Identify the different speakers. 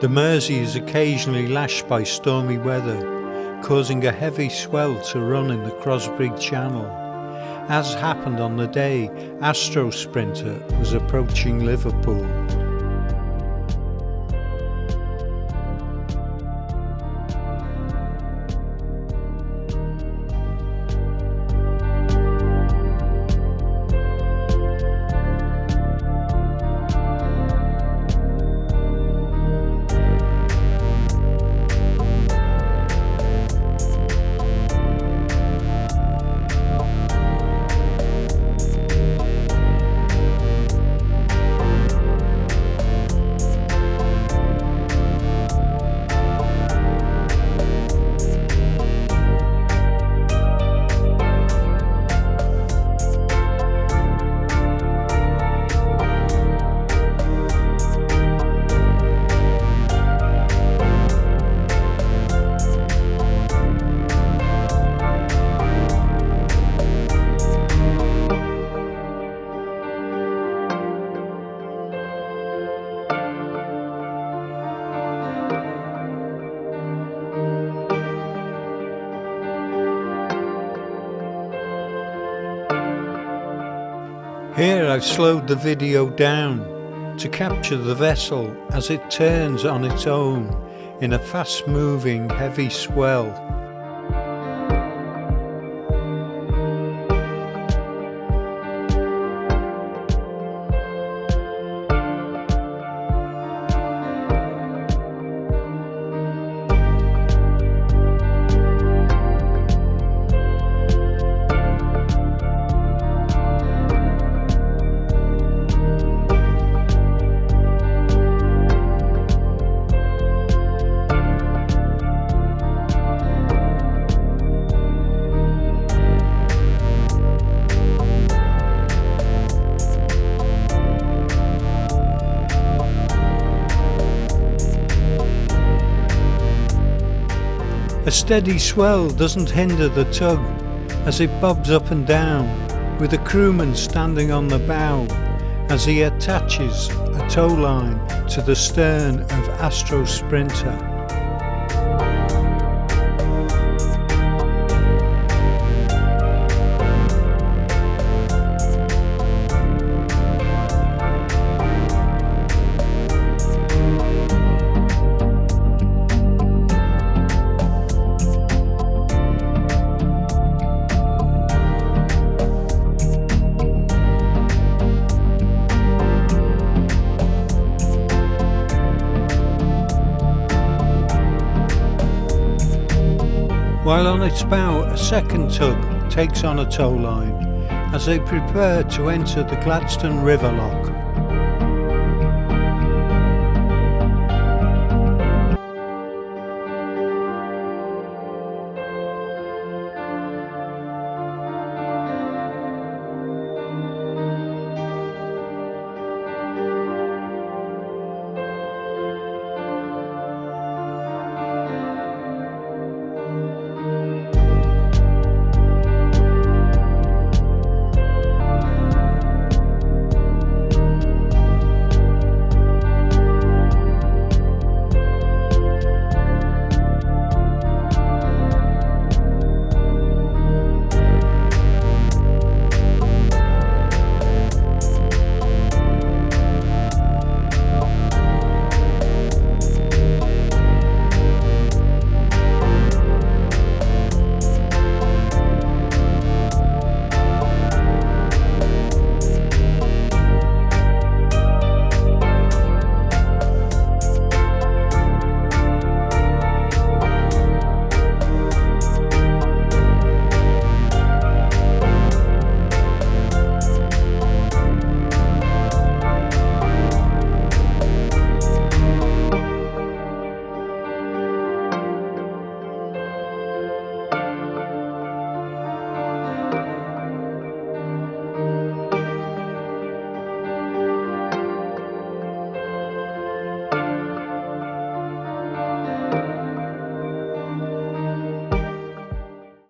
Speaker 1: The Mersey is occasionally lashed by stormy weather, causing a heavy swell to run in the Crosby Channel, as happened on the day Astrosprinter was approaching Liverpool. Here I've slowed the video down to capture the vessel as it turns on its own in a fast-moving heavy swell. A steady swell doesn't hinder the tug as it bobs up and down, with a crewman standing on the bow as he attaches a tow line to the stern of Astrosprinter. While on its bow, a second tug takes on a tow line as they prepare to enter the Gladstone River lock.